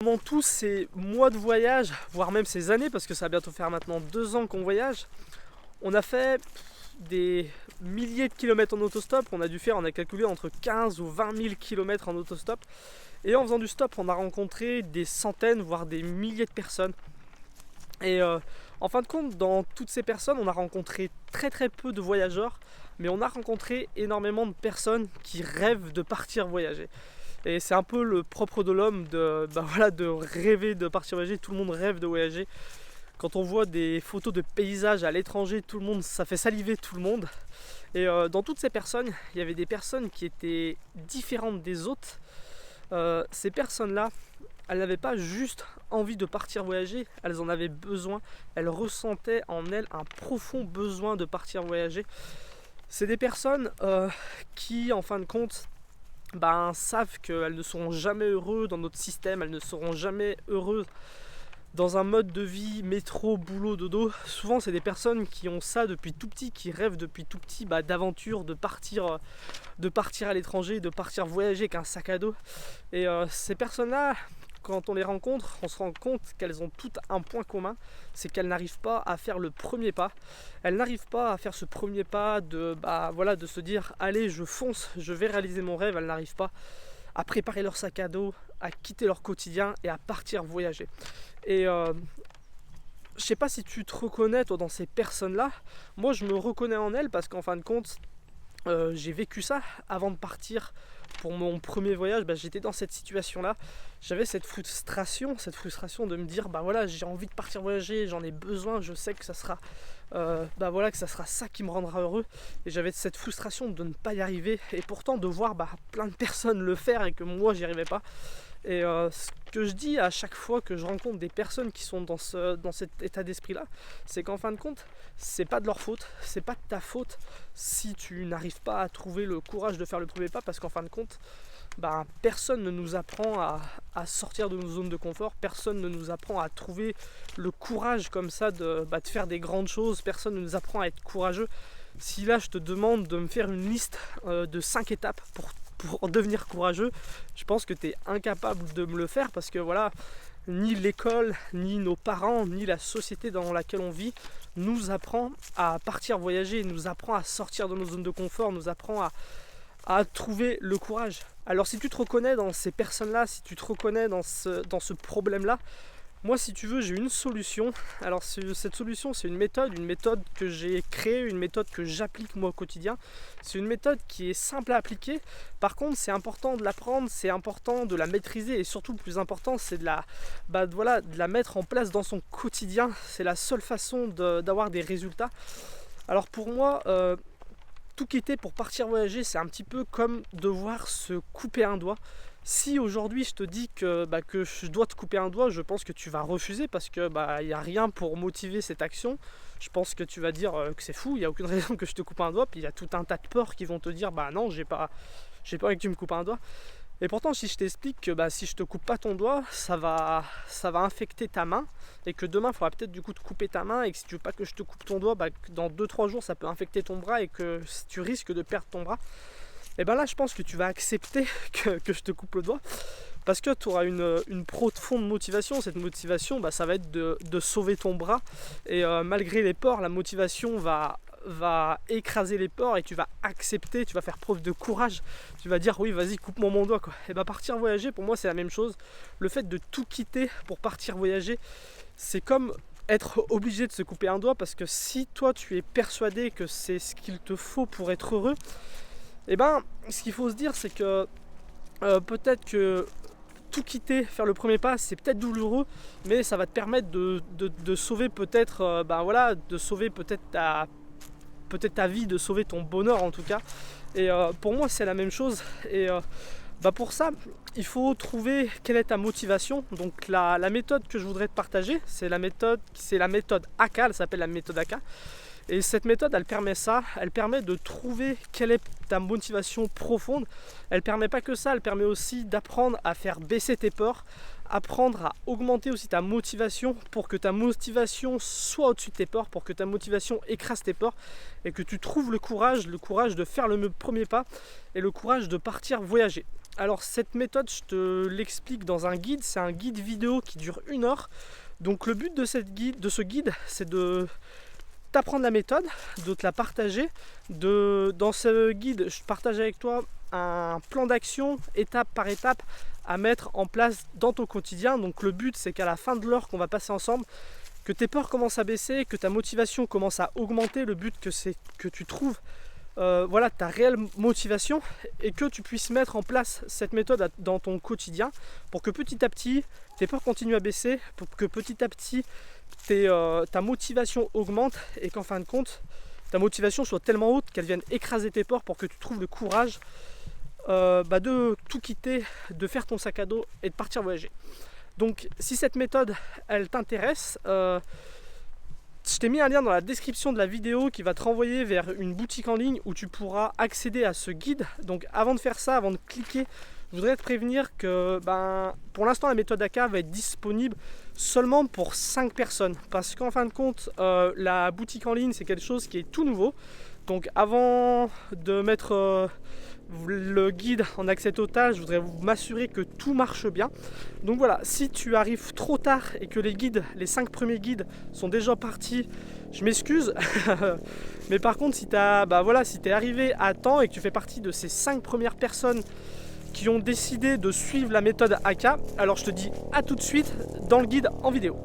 pendant tous ces mois de voyage, voire même ces années, parce que ça va bientôt faire maintenant 2 ans qu'on voyage, on a fait des milliers de kilomètres en autostop. On a calculé entre 15 ou 20 000 kilomètres en autostop. Et en faisant du stop, on a rencontré des centaines, voire des milliers de personnes. Et en fin de compte, dans toutes ces personnes, on a rencontré très très peu de voyageurs, mais on a rencontré énormément de personnes qui rêvent de partir voyager. Et c'est un peu le propre de l'homme de rêver de partir voyager. Tout le monde rêve de voyager. Quand on voit des photos de paysages à l'étranger, tout le monde, ça fait saliver tout le monde. Et dans toutes ces personnes, il y avait des personnes qui étaient différentes des autres. Ces personnes-là, elles n'avaient pas juste envie de partir voyager, elles en avaient besoin. Elles ressentaient en elles un profond besoin de partir voyager. C'est des personnes qui, en fin de compte, savent qu'elles ne seront jamais heureuses dans notre système, elles ne seront jamais heureuses dans un mode de vie métro, boulot, dodo. Souvent c'est des personnes qui ont ça depuis tout petit, qui rêvent depuis tout petit d'aventure, de partir à l'étranger, de partir voyager avec un sac à dos. Et ces personnes-là, quand on les rencontre, on se rend compte qu'elles ont toutes un point commun, c'est qu'elles n'arrivent pas à faire le premier pas. Elles n'arrivent pas à faire ce premier pas de se dire allez, je fonce, je vais réaliser mon rêve. Elles n'arrivent pas à préparer leur sac à dos, à quitter leur quotidien et à partir voyager. Et je sais pas si tu te reconnais toi dans ces personnes-là. Moi je me reconnais en elles parce qu'en fin de compte, j'ai vécu ça avant de partir pour mon premier voyage. J'étais dans cette situation-là. J'avais cette frustration de me dire j'ai envie de partir voyager, j'en ai besoin, je sais que ça sera que ça sera ça qui me rendra heureux. Et j'avais cette frustration de ne pas y arriver et pourtant de voir plein de personnes le faire et que moi j'y arrivais pas. Et ce que je dis à chaque fois que je rencontre des personnes qui sont dans cet état d'esprit là, c'est qu'en fin de compte, c'est pas de leur faute, c'est pas de ta faute si tu n'arrives pas à trouver le courage de faire le premier pas, parce qu'en fin de compte, personne ne nous apprend à sortir de nos zones de confort, personne ne nous apprend à trouver le courage comme ça de faire des grandes choses, personne ne nous apprend à être courageux. Si là je te demande de me faire une liste de 5 étapes pour devenir courageux, je pense que tu es incapable de me le faire, parce que ni l'école, ni nos parents, ni la société dans laquelle on vit nous apprend à partir voyager, nous apprend à sortir de nos zones de confort, nous apprend à trouver le courage. Alors si tu te reconnais dans ces personnes-là, si tu te reconnais dans ce problème-là, moi si tu veux j'ai une solution. Alors cette solution c'est une méthode que j'ai créée, une méthode que j'applique moi au quotidien. C'est une méthode qui est simple à appliquer, par contre c'est important de l'apprendre, c'est important de la maîtriser et surtout le plus important c'est de la mettre en place dans son quotidien. C'est la seule façon d'avoir des résultats. Alors pour moi, tout quitter pour partir voyager, c'est un petit peu comme devoir se couper un doigt. Si aujourd'hui je te dis que je dois te couper un doigt, je pense que tu vas refuser parce que y a rien pour motiver cette action. Je pense que tu vas dire que c'est fou, il n'y a aucune raison que je te coupe un doigt. Puis il y a tout un tas de peurs qui vont te dire non, j'ai pas envie que tu me coupes un doigt. Et pourtant si je t'explique que si je te coupe pas ton doigt, ça va infecter ta main, et que demain il faudra peut-être du coup te couper ta main, et que si tu veux pas que je te coupe ton doigt, dans 2-3 jours ça peut infecter ton bras et que tu risques de perdre ton bras. Et là je pense que tu vas accepter que je te coupe le doigt, parce que tu auras une profonde motivation. Cette motivation ça va être de sauver ton bras, et malgré les peurs, la motivation va écraser les peurs et tu vas accepter, tu vas faire preuve de courage, tu vas dire oui vas-y coupe-moi mon doigt quoi. Et partir voyager pour moi c'est la même chose. Le fait de tout quitter pour partir voyager, c'est comme être obligé de se couper un doigt, parce que si toi tu es persuadé que c'est ce qu'il te faut pour être heureux, ce qu'il faut se dire c'est que peut-être que tout quitter, faire le premier pas, c'est peut-être douloureux, mais ça va te permettre de sauver peut-être de sauver peut-être ta vie, de sauver ton bonheur en tout cas. Et pour moi c'est la même chose. Et pour ça il faut trouver quelle est ta motivation. Donc la méthode que je voudrais te partager, c'est la méthode AK, elle s'appelle la méthode AK. Et cette méthode, elle permet de trouver quelle est ta motivation profonde. Elle permet pas que ça, elle permet aussi d'apprendre à faire baisser tes peurs, apprendre à augmenter aussi ta motivation pour que ta motivation soit au-dessus de tes peurs, pour que ta motivation écrase tes peurs et que tu trouves le courage de faire le premier pas et le courage de partir voyager. Alors cette méthode, je te l'explique dans un guide, c'est un guide vidéo qui dure 1 heure. Donc le but de ce guide, c'est de t'apprendre la méthode, de te la partager. Dans ce guide, je partage avec toi un plan d'action étape par étape à mettre en place dans ton quotidien. Donc le but, c'est qu'à la fin de l'heure qu'on va passer ensemble, que tes peurs commencent à baisser, que ta motivation commence à augmenter. Le but, c'est que tu trouves voilà, ta réelle motivation et que tu puisses mettre en place cette méthode dans ton quotidien pour que petit à petit tes peurs continuent à baisser, pour que petit à petit ta motivation augmente et qu'en fin de compte ta motivation soit tellement haute qu'elle vienne écraser tes peurs pour que tu trouves le courage de tout quitter, de faire ton sac à dos et de partir voyager. Donc si cette méthode elle t'intéresse, je t'ai mis un lien dans la description de la vidéo qui va te renvoyer vers une boutique en ligne où tu pourras accéder à ce guide. Donc avant de faire ça, avant de cliquer, je voudrais te prévenir que pour l'instant la méthode AK va être disponible seulement pour 5 personnes. Parce qu'en fin de compte, la boutique en ligne c'est quelque chose qui est tout nouveau. Donc avant de mettre le guide en accès total, je voudrais m'assurer que tout marche bien. Donc voilà, si tu arrives trop tard et que les 5 premiers guides sont déjà partis, je m'excuse. Mais par contre, si tu es arrivé à temps et que tu fais partie de ces 5 premières personnes qui ont décidé de suivre la méthode AK, alors je te dis à tout de suite dans le guide en vidéo.